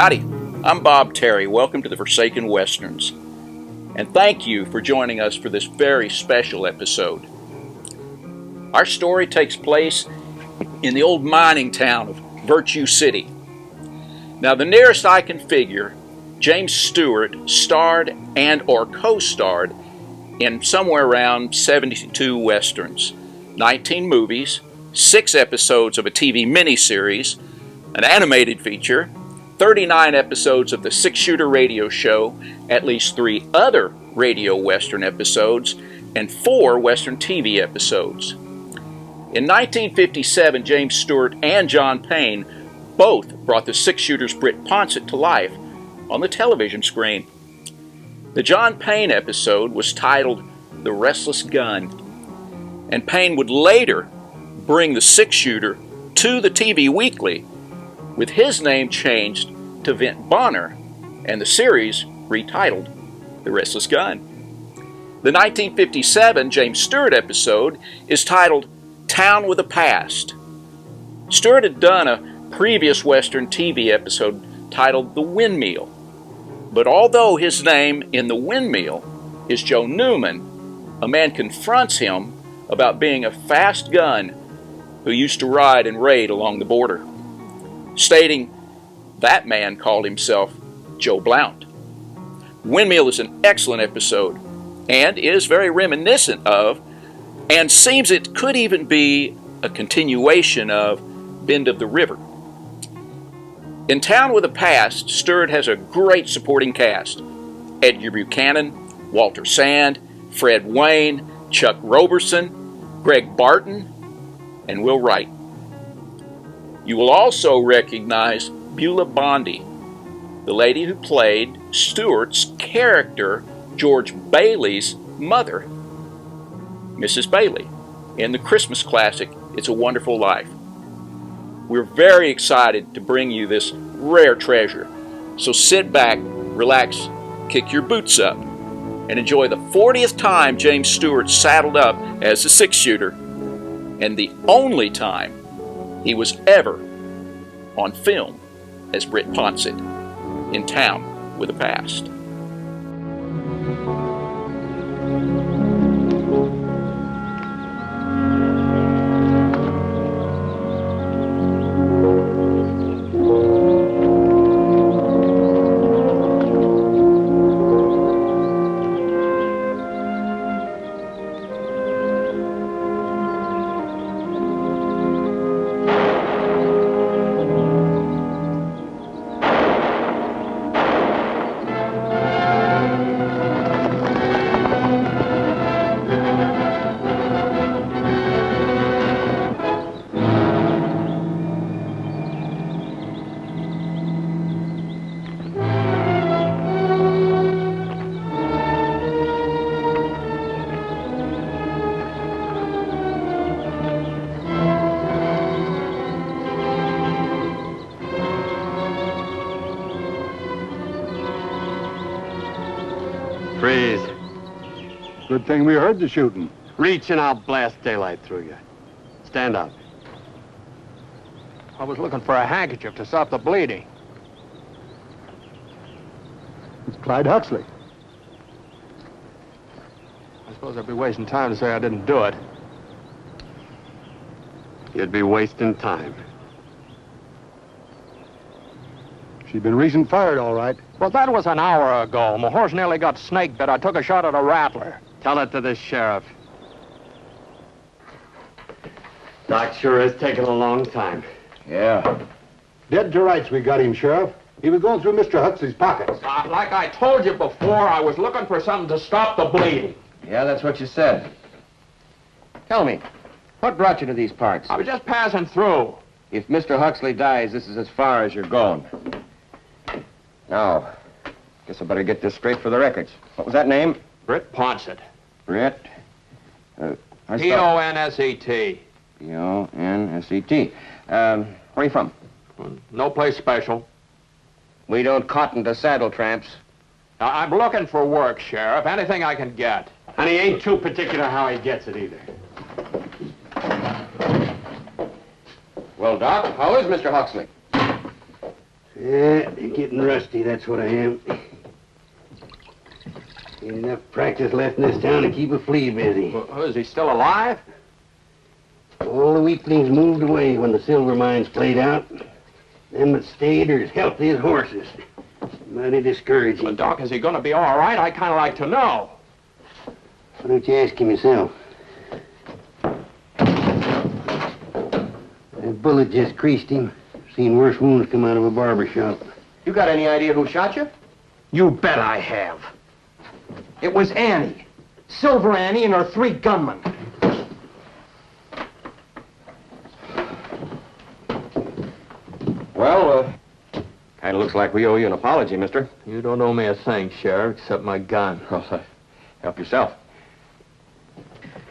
Howdy, I'm Bob Terry. Welcome to the Forsaken Westerns. And thank you for joining us for this very special episode. Our story takes place in the old mining town of Virtue City. Now, the nearest I can figure, James Stewart starred and or co-starred in somewhere around 72 westerns, 19 movies, 6 episodes of a TV miniseries, an animated feature, 39 episodes of the Six Shooter radio show, at least 3 other radio western episodes, and 4 western TV episodes. In 1957, James Stewart and John Payne both brought the Six Shooters Britt Ponset to life on the television screen. The John Payne episode was titled The Restless Gun, and Payne would later bring the Six Shooter to the TV weekly, with his name changed to Vint Bonner, and the series retitled The Restless Gun. The 1957 James Stewart episode is titled Town with a Past. Stewart had done a previous Western TV episode titled The Windmill, but although his name in The Windmill is Joe Newman, a man confronts him about being a fast gun who used to ride and raid along the border, stating that man called himself Joe Blount. Windmill is an excellent episode and is very reminiscent of, and seems it could even be a continuation of, Bend of the River. In Town with a Past, Stewart has a great supporting cast: Edgar Buchanan, Walter Sande, Fred Wayne, Chuck Roberson, Greg Barton, and Will Wright. You will also recognize Beulah Bondi, the lady who played Stewart's character, George Bailey's mother, Mrs. Bailey, in the Christmas classic, It's a Wonderful Life. We're very excited to bring you this rare treasure. So sit back, relax, kick your boots up, and enjoy the 40th time James Stewart saddled up as a six-shooter, and the only time he was ever on film as Britt Ponset in Town with a Past. Freeze. Good thing we heard the shooting. Reach and I'll blast daylight through you. Stand up. I was looking for a handkerchief to stop the bleeding. It's Clyde Huxley. I suppose I'd be wasting time to say I didn't do it. You'd be wasting time. She'd been recent fired, all right. Well, that was an hour ago. My horse nearly got snake bit. I took a shot at a rattler. Tell it to the sheriff. Doc sure is taking a long time. Yeah. Dead to rights we got him, Sheriff. He was going through Mr. Huxley's pockets. Like I told you before, I was looking for something to stop the bleeding. Yeah, that's what you said. Tell me, what brought you to these parts? I was just passing through. If Mr. Huxley dies, this is as far as you're going. Now, guess I better get this straight for the records. What was that name? Britt Ponset. Britt? P-O-N-S-E-T. P-O-N-S-E-T. Where are you from? No place special. We don't cotton to saddle tramps. I'm looking for work, Sheriff. Anything I can get. And he ain't too particular how he gets it either. Well, Doc, how is Mr. Huxley? Yeah, getting rusty, that's what I am. Ain't enough practice left in this town to keep a flea busy. Well, is he still alive? All the weaklings moved away when the silver mines played out. Them that stayed are as healthy as horses. Mighty discouraging. Well, Doc, is he going to be all right? I kind of like to know. Why don't you ask him yourself? That bullet just creased him. Seen worse wounds come out of a barber shop. You got any idea who shot you? You bet I have. It was Annie. Silver Annie and her 3 gunmen. Well, kind of looks like we owe you an apology, mister. You don't owe me a thing, Sheriff, except my gun. Well, help yourself.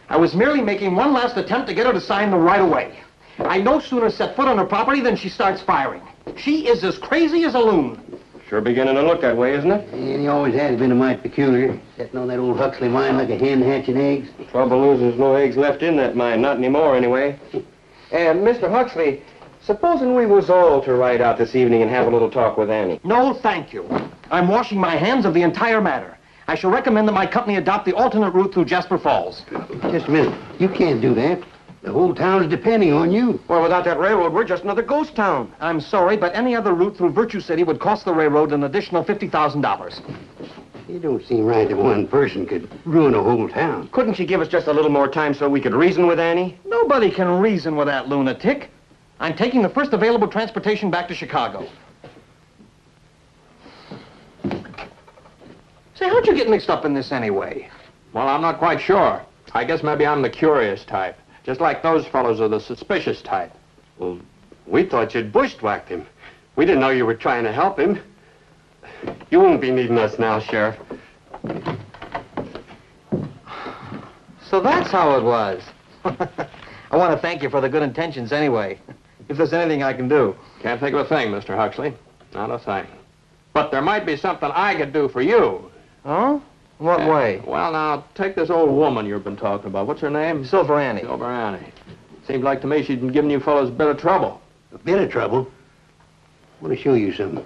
I was merely making one last attempt to get her to sign the right-of-way. I no sooner set foot on her property than she starts firing. She is as crazy as a loon. Sure beginning to look that way, isn't it? And he always has been a mite peculiar, sitting on that old Huxley mine like a hen hatching eggs. The trouble is there's no eggs left in that mine, not anymore anyway. And Mr. Huxley, supposing we was all to ride out this evening and have a little talk with Annie. No, thank you. I'm washing my hands of the entire matter. I shall recommend that my company adopt the alternate route through Jasper Falls. Just a minute. You can't do that. The whole town's depending on you. Well, without that railroad, we're just another ghost town. I'm sorry, but any other route through Virtue City would cost the railroad an additional $50,000. It don't seem right that one person could ruin a whole town. Couldn't you give us just a little more time so we could reason with Annie? Nobody can reason with that lunatic. I'm taking the first available transportation back to Chicago. Say, how'd you get mixed up in this anyway? Well, I'm not quite sure. I guess maybe I'm the curious type. Just like those fellows are the suspicious type. Well, we thought you'd bushwhacked him. We didn't know you were trying to help him. You won't be needing us now, Sheriff. So that's how it was. I want to thank you for the good intentions anyway. If there's anything I can do. Can't think of a thing, Mr. Huxley. Not a thing. But there might be something I could do for you. Huh? What way? Well, now, take this old woman you've been talking about. What's her name? Silver Annie. Silver Annie. Seems like to me she's been giving you fellows a bit of trouble. A bit of trouble? I want to show you something.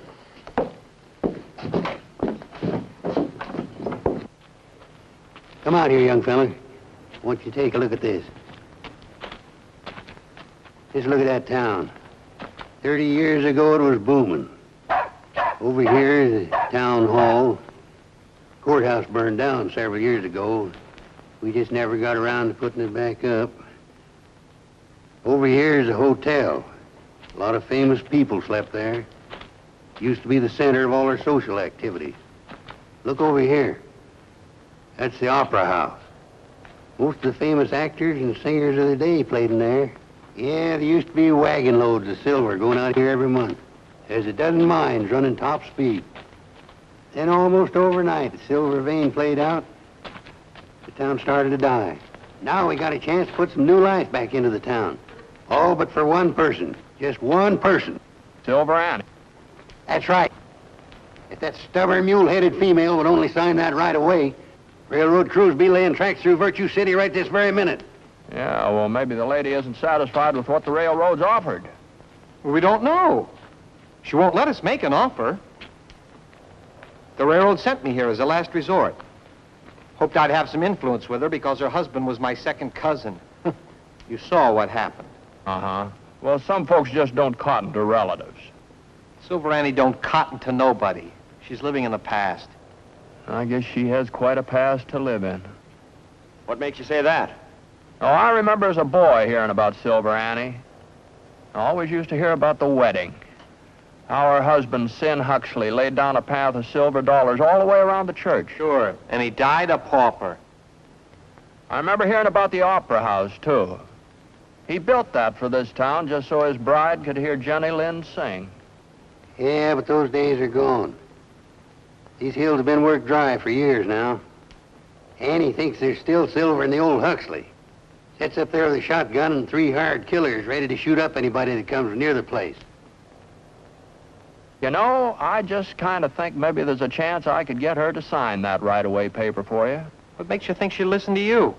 Come out here, young fella. I want you to take a look at this. Just look at that town. 30 years ago, it was booming. Over here is the town hall. Courthouse burned down several years ago. We just never got around to putting it back up. Over here is a hotel. A lot of famous people slept there. Used to be the center of all our social activities. Look over here. That's the opera house. Most of the famous actors and singers of the day played in there. Yeah, there used to be wagon loads of silver going out here every month. There's a dozen mines running top speed. Then almost overnight, the silver vein played out. The town started to die. Now we got a chance to put some new life back into the town. All but for one person. Just one person. Silver Annie. That's right. If that stubborn, mule-headed female would only sign that right away, railroad crews be laying tracks through Virtue City right this very minute. Yeah, well, maybe the lady isn't satisfied with what the railroad's offered. We don't know. She won't let us make an offer. The railroad sent me here as a last resort. Hoped I'd have some influence with her because her husband was my second cousin. You saw what happened. Uh-huh. Well, some folks just don't cotton to relatives. Silver Annie don't cotton to nobody. She's living in the past. I guess she has quite a past to live in. What makes you say that? Oh, I remember as a boy hearing about Silver Annie. I always used to hear about the wedding. How her husband, Sin Huxley, laid down a path of silver dollars all the way around the church. Sure. And he died a pauper. I remember hearing about the opera house, too. He built that for this town just so his bride could hear Jenny Lind sing. Yeah, but those days are gone. These hills have been worked dry for years now. Annie thinks there's still silver in the old Huxley. Sits up there with a shotgun and 3 hired killers ready to shoot up anybody that comes near the place. You know, I just kind of think maybe there's a chance I could get her to sign that right-of-way paper for you. What makes you think she'll listen to you?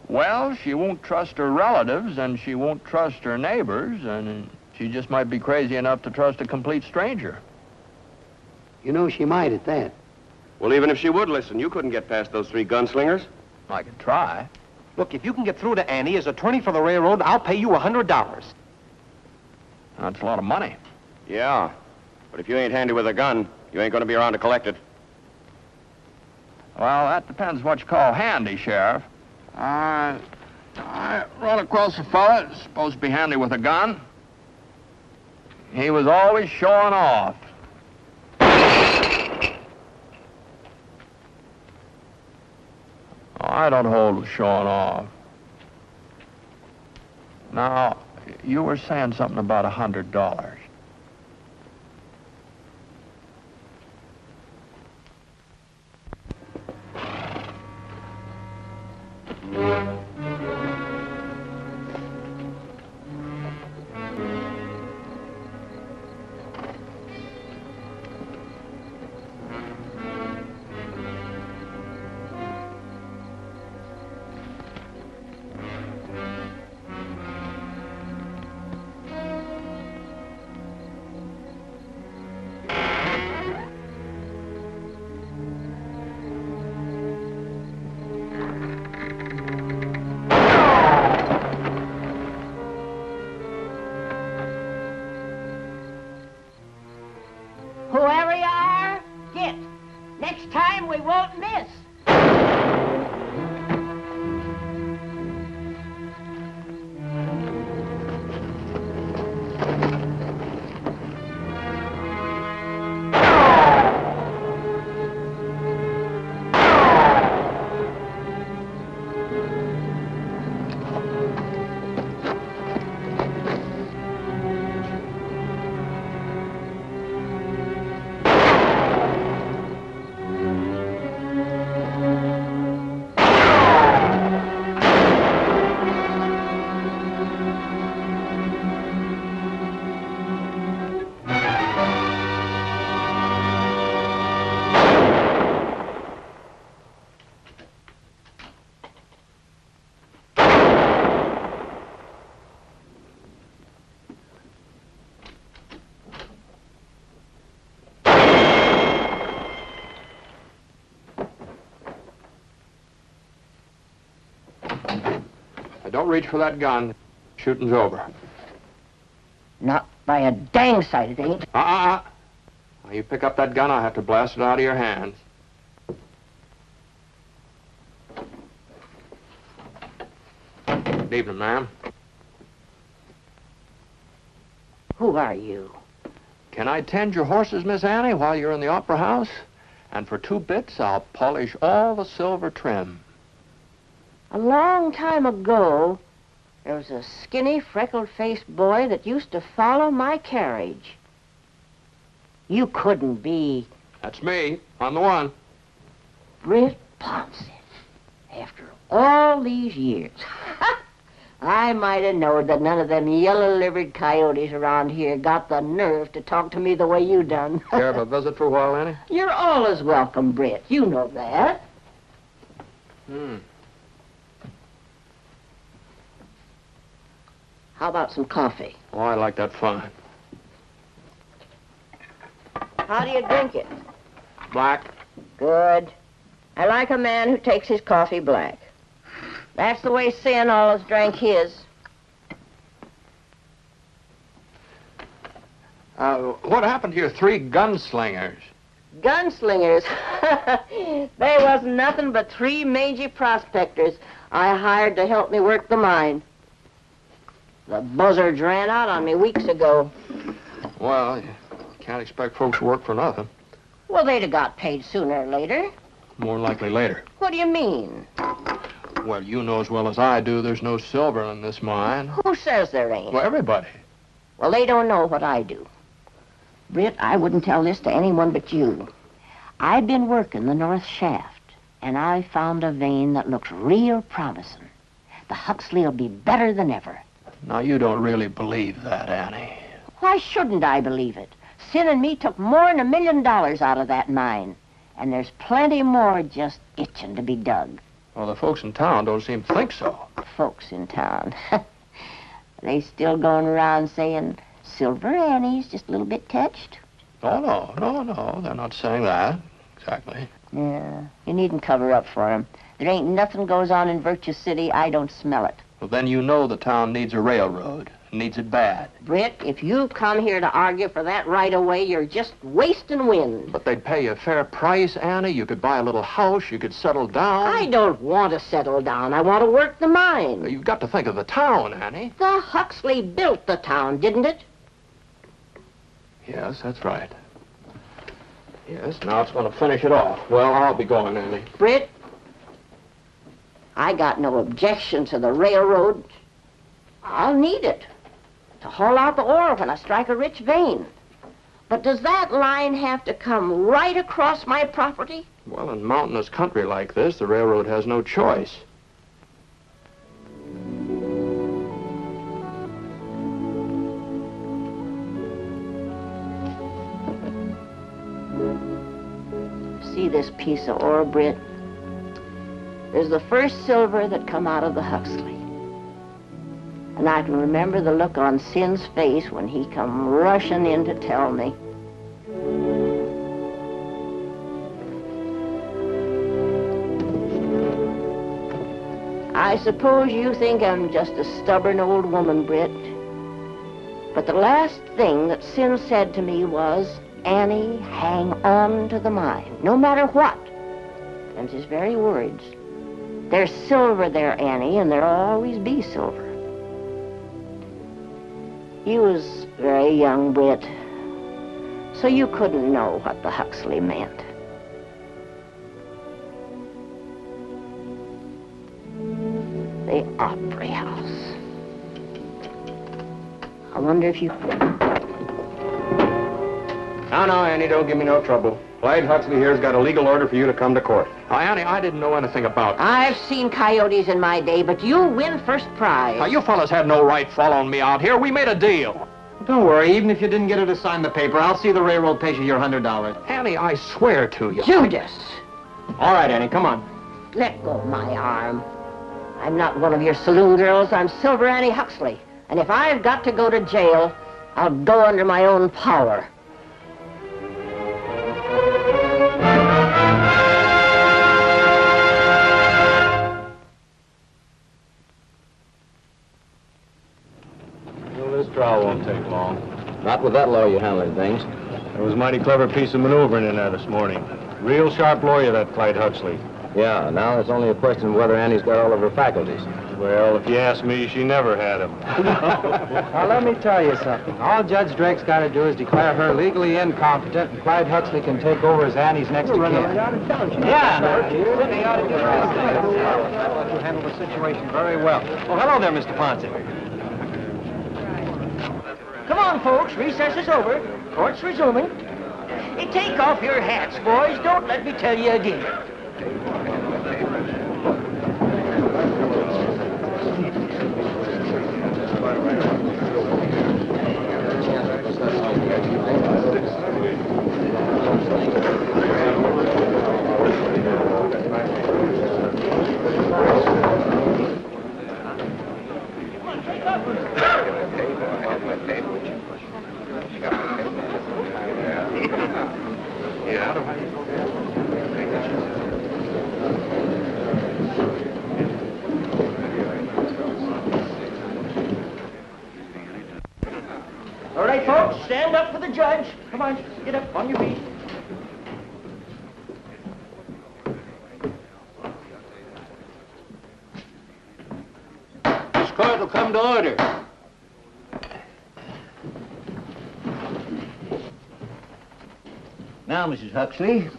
Well, she won't trust her relatives, and she won't trust her neighbors, and She just might be crazy enough to trust a complete stranger. You know, she might at that. Well, even if she would listen, you couldn't get past those three gunslingers. I could try. Look, if you can get through to Annie as attorney for the railroad, I'll pay you $100. That's a lot of money. Yeah, but if you ain't handy with a gun, you ain't gonna be around to collect it. Well, that depends what you call handy, Sheriff. I run across a fella that's supposed to be handy with a gun. He was always showing off. I don't hold with showing off. Now, you were saying something about $100. Whoever you are, get. Next time we won't miss. Don't reach for that gun. Shooting's over. Not by a dang sight it ain't. Now, you pick up that gun, I'll have to blast it out of your hands. Good evening, ma'am. Who are you? Can I tend your horses, Miss Annie, while you're in the opera house? And for 2 bits, I'll polish all the silver trim. A long time ago, there was a skinny, freckled-faced boy that used to follow my carriage. You couldn't be That's me. I'm the one. Britt Ponset. After all these years. I might have known that none of them yellow-livered coyotes around here got the nerve to talk to me the way you done. Care if I visit for a while, Annie? You're always welcome, Britt. You know that. How about some coffee? Oh, I like that fine. How do you drink it? Black? Good. I like a man who takes his coffee black. That's the way Sin always drank his. What happened to your 3 gunslingers? Gunslingers? They wasn't nothing but 3 mangy prospectors I hired to help me work the mine. The buzzards ran out on me weeks ago. Well, you can't expect folks to work for nothing. Well, they'd have got paid sooner or later. More likely later. What do you mean? Well, you know as well as I do there's no silver in this mine. Who says there ain't? Well, everybody. Well, they don't know what I do. Britt, I wouldn't tell this to anyone but you. I've been working the North Shaft, and I found a vein that looks real promising. The Huxley'll be better than ever. Now, you don't really believe that, Annie. Why shouldn't I believe it? Sin and me took more than $1 million out of that mine, and there's plenty more just itching to be dug. Well, the folks in town don't seem to think so. Folks in town. They still going around saying Silver Annie's just a little bit touched. Oh, no, they're not saying that. Exactly. Yeah, you needn't cover up for him. There ain't nothing goes on in Virtue City I don't smell it. Well, then you know the town needs a railroad. Needs it bad. Britt, if you come here to argue for that right away, you're just wasting wind. But they'd pay you a fair price, Annie. You could buy a little house. You could settle down. I don't want to settle down. I want to work the mine. You've got to think of the town, Annie. The Huxley built the town, didn't it? Yes, that's right. Yes, now it's going to finish it off. Well, I'll be going, Annie. Britt, I got no objection to the railroad. I'll need it to haul out the ore when I strike a rich vein. But does that line have to come right across my property? Well, in mountainous country like this, the railroad has no choice. See this piece of ore, Britt? There's the first silver that come out of the Huxley. And I can remember the look on Sin's face when he come rushing in to tell me. I suppose you think I'm just a stubborn old woman, Britt. But the last thing that Sin said to me was, Annie, hang on to the mine, no matter what. And his very words. There's silver there, Annie, and there'll always be silver. You was very young, Britt, so you couldn't know what the Huxley meant. The Opry House. I wonder if you... No, Annie, don't give me no trouble. Clyde Huxley here's got a legal order for you to come to court. Annie, I didn't know anything about that. I've seen coyotes in my day, but you'll win first prize. Now, you fellas had no right following me out here. We made a deal. Don't worry, even if you didn't get her to sign the paper, I'll see the railroad pays you your $100. Annie, I swear to you. Judas! All right, Annie, come on. Let go of my arm. I'm not one of your saloon girls. I'm Silver Annie Huxley. And if I've got to go to jail, I'll go under my own power. Well, this trial won't take long. Not with that lawyer handling things. There was a mighty clever piece of maneuvering in there this morning. Real sharp lawyer, that Clyde Huxley. Yeah, now it's only a question of whether Annie's got all of her faculties. Well, if you ask me, she never had them. Now, let me tell you something. All Judge Drake's got to do is declare her legally incompetent, and Clyde Huxley can take over as Annie's next of kin. Yeah, Sidney ought to do that. I thought you handled the situation very well. Oh, hello there, Mr. Ponset. Come on, folks. Recess is over. Court's resuming. Hey, take off your hats, boys. Don't let me tell you again. All right, folks, stand up for the judge. Come on, get up on your feet. This court will come to order. Now, Mrs. Huxley,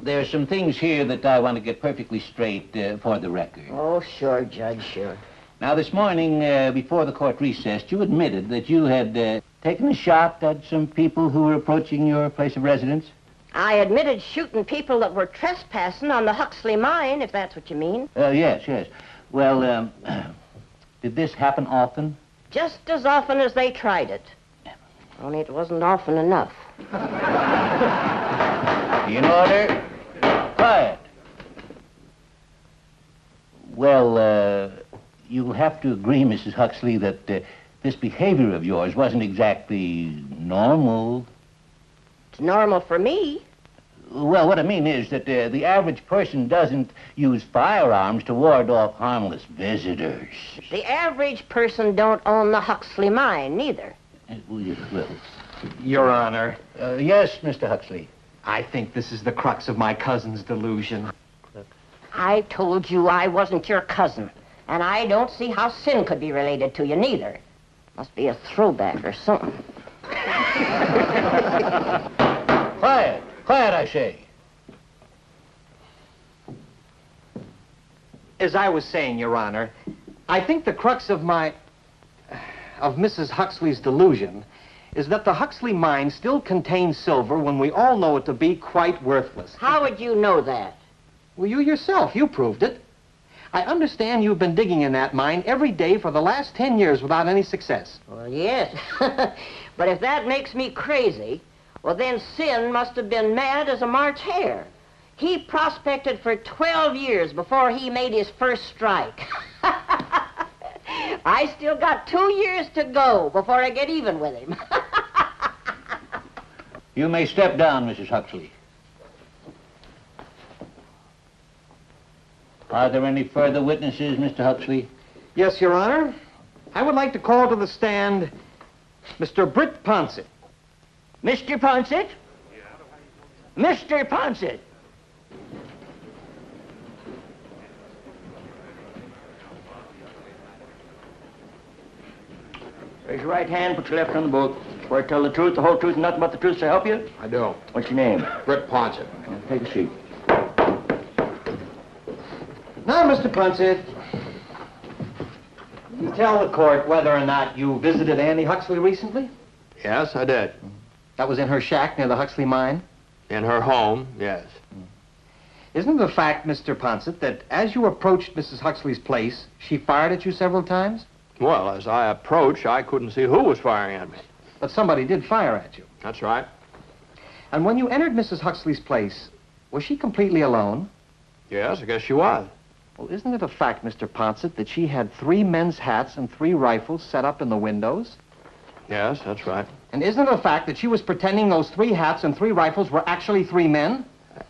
there are some things here that I want to get perfectly straight for the record. Oh, sure, Judge, sure. Now, this morning, before the court recessed, you admitted that you had taken a shot at some people who were approaching your place of residence. I admitted shooting people that were trespassing on the Huxley mine, if that's what you mean. Yes. Well, did this happen often? Just as often as they tried it. Only it wasn't often enough. In order. Quiet. Well, you'll have to agree, Mrs. Huxley, that this behavior of yours wasn't exactly normal. It's normal for me. Well, what I mean is that the average person doesn't use firearms to ward off harmless visitors. The average person don't own the Huxley mine, neither. Well, Your Honor, yes, Mr. Huxley. I think this is the crux of my cousin's delusion. I told you I wasn't your cousin, and I don't see how sin could be related to you, neither. Must be a throwback or something. Quiet. Quiet, I say. As I was saying, Your Honor, I think the crux of Mrs. Huxley's delusion is that the Huxley mine still contains silver when we all know it to be quite worthless. How would you know that? Well, you yourself, you proved it. I understand you've been digging in that mine every day for the last 10 years without any success. Well, yes. But if that makes me crazy, well, then Sin must have been mad as a March hare. He prospected for 12 years before he made his first strike. I still got 2 years to go before I get even with him. You may step down, Mrs. Huxley. Are there any further witnesses, Mr. Huxley? Yes, Your Honor. I would like to call to the stand Mr. Britt Ponset. Mr. Ponset? Mr. Ponset. Raise your right hand, put your left on the book. Swear to tell the truth, the whole truth, and nothing but the truth, so help you? I do. What's your name? Britt Ponset. Take a seat. Now, Mr. Ponset, you tell the court whether or not you visited Annie Huxley recently? Yes, I did. That was in her shack near the Huxley mine? In her home, yes. Isn't it a fact, Mr. Ponset, that as you approached Mrs. Huxley's place, she fired at you several times? Well, as I approached, I couldn't see who was firing at me. But somebody did fire at you. That's right. And when you entered Mrs. Huxley's place, was she completely alone? Yes, I guess she was. Well, isn't it a fact, Mr. Ponset, that she had 3 men's hats and 3 rifles set up in the windows? Yes, that's right. And isn't it a fact that she was pretending those 3 hats and 3 rifles were actually 3 men?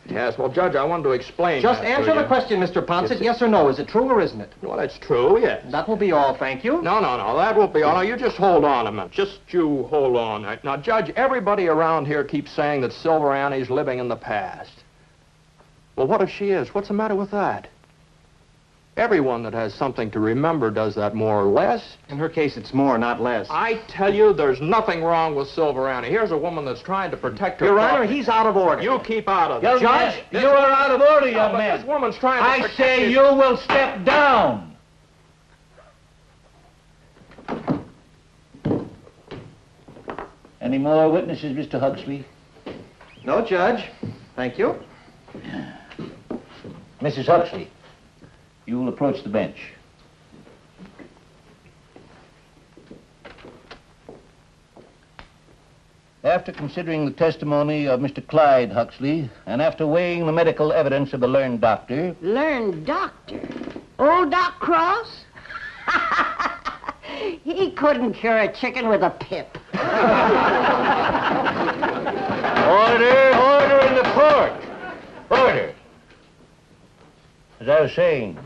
Yes, well, Judge, I wanted to explain Just that answer to the you. question, Mr. Ponset, yes or no. Is it true or isn't it? Well, it's true, yes. That will be all, thank you. No, that won't be all. Now, you just hold on a minute. Just you hold on. Now, Judge, everybody around here keeps saying that Silver Annie's living in the past. Well, what if she is? What's the matter with that? Everyone that has something to remember does that more or less. In her case, it's more, not less. I tell you, there's nothing wrong with Silver Annie. Here's a woman that's trying to protect her Your Honor, property. he's out of order. You keep out of Young this. man, This you are woman- out of order, No, young but man. This woman's trying to I protect say his- you will step down. Any more witnesses, Mr. Huxley? No, Judge. Thank you. Mrs. Huxley, you will approach the bench. After considering the testimony of Mr. Clyde Huxley, and after weighing the medical evidence of the learned doctor... Learned doctor? Old Doc Cross? He couldn't cure a chicken with a pip. Order in the court. Order. As I was saying,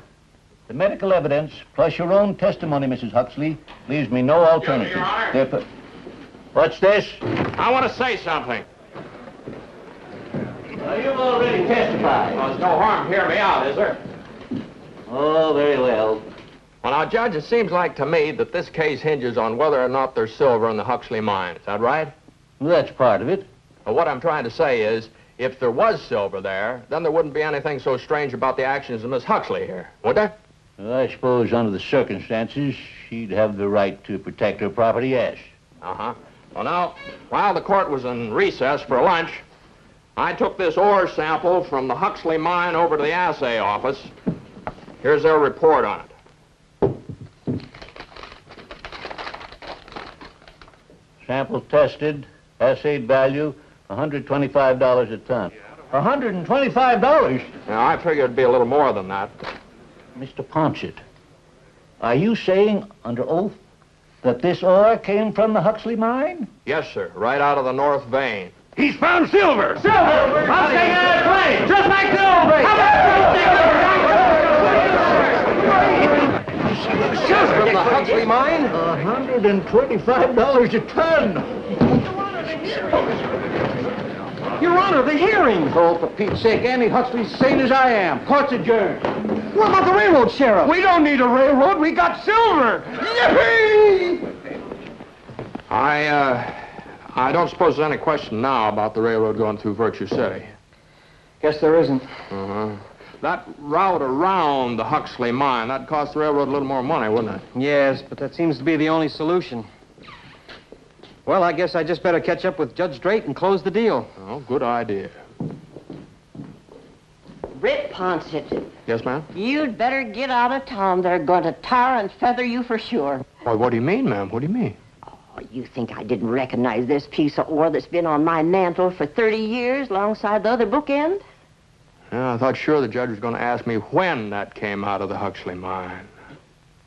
the medical evidence, plus your own testimony, Mrs. Huxley, leaves me no alternative. Your Honor. Therefore... What's this? I want to say something. Well, you've already testified. Well, there's no harm. Hear me out, is there? Oh, very well. Well, now, Judge, it seems like to me that this case hinges on whether or not there's silver in the Huxley mine. Is that right? Well, that's part of it. Well, what I'm trying to say is, if there was silver there, then there wouldn't be anything so strange about the actions of Miss Huxley here, would there? Well, I suppose under the circumstances, she'd have the right to protect her property, yes. Uh-huh. Well, now, while the court was in recess for lunch, I took this ore sample from the Huxley mine over to the assay office. Here's their report on it. Sample tested, assayed value, $125 a ton. $125? Now, I figured it'd be a little more than that. Mr. Ponset, are you saying under oath that this ore came from the Huxley mine? Yes, sir. Right out of the North Vein. He's found silver! Silver! I'll take that claim! Just like the old days! Silver from the Huxley mine? $125 a ton. Your Honor, the hearing! Oh, for Pete's sake, Annie Huxley's sane as I am. Court's adjourned. What about the railroad, Sheriff? We don't need a railroad. We got silver. Yippee! I don't suppose there's any question now about the railroad going through Virtue City. Guess there isn't. Uh-huh. That route around the Huxley mine, that'd cost the railroad a little more money, wouldn't it? Yes, but that seems to be the only solution. Well, I guess I just better catch up with Judge Drake and close the deal. Oh, good idea. Britt Ponset, Yes, ma'am? you'd better get out of town. They're going to tar and feather you for sure. Why, what do you mean, ma'am? What do you mean? Oh, you think I didn't recognize this piece of ore that's been on my mantle for 30 years alongside the other bookend? Yeah, I thought sure the judge was going to ask me when that came out of the Huxley mine.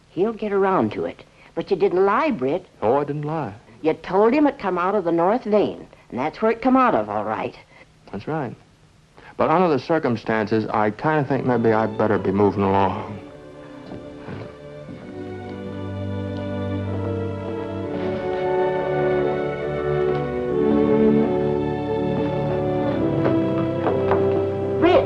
He'll get around to it. But you didn't lie, Britt. Oh, I didn't lie. You told him it come out of the North Vein, and that's where it come out of, all right. That's right. But under the circumstances, I kind of think maybe I'd better be moving along. Britt!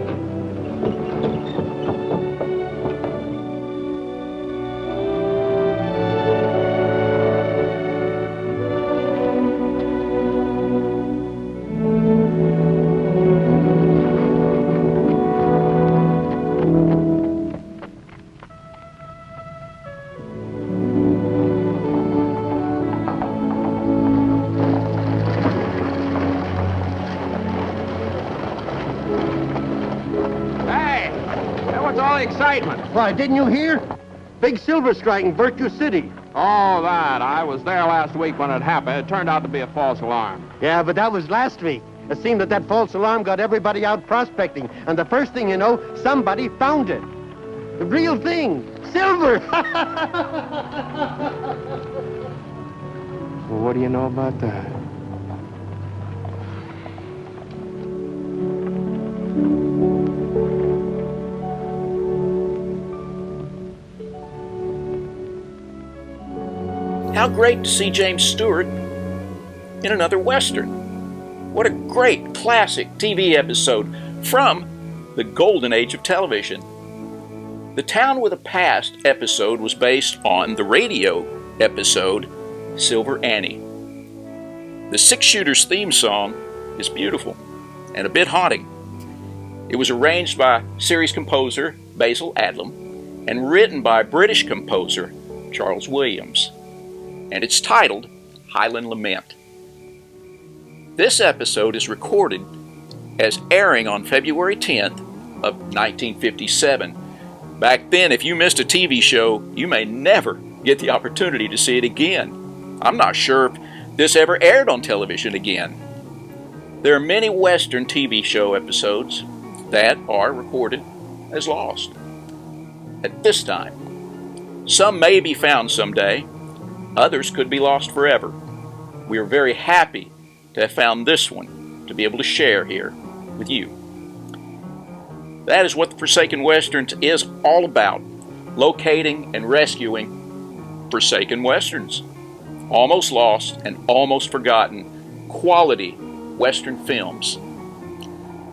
Why, didn't you hear? Big silver strike in Virtue City. Oh, that. I was there last week when it happened. It turned out to be a false alarm. Yeah, but that was last week. It seemed that false alarm got everybody out prospecting, and the first thing you know, somebody found it. The real thing. Silver! Well, what do you know about that? How great to see James Stewart in another Western. What a great classic TV episode from the golden age of television. The Town with a Past episode was based on the radio episode Silver Annie. The Six Shooters theme song is beautiful and a bit haunting. It was arranged by series composer Basil Adlam and written by British composer Charles Williams. And it's titled Highland Lament. This episode is recorded as airing on February 10th of 1957. Back then, if you missed a TV show, you may never get the opportunity to see it again. I'm not sure if this ever aired on television again. There are many Western TV show episodes that are reported as lost at this time. Some may be found someday. Others could be lost forever. We are very happy to have found this one to be able to share here with you. That is what the Forsaken Westerns is all about, locating and rescuing forsaken Westerns, almost lost and almost forgotten quality Western films.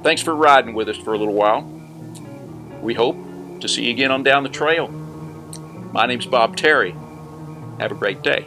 Thanks for riding with us for a little while. We hope to see you again on Down the Trail. My name's Bob Terry. Have a great day.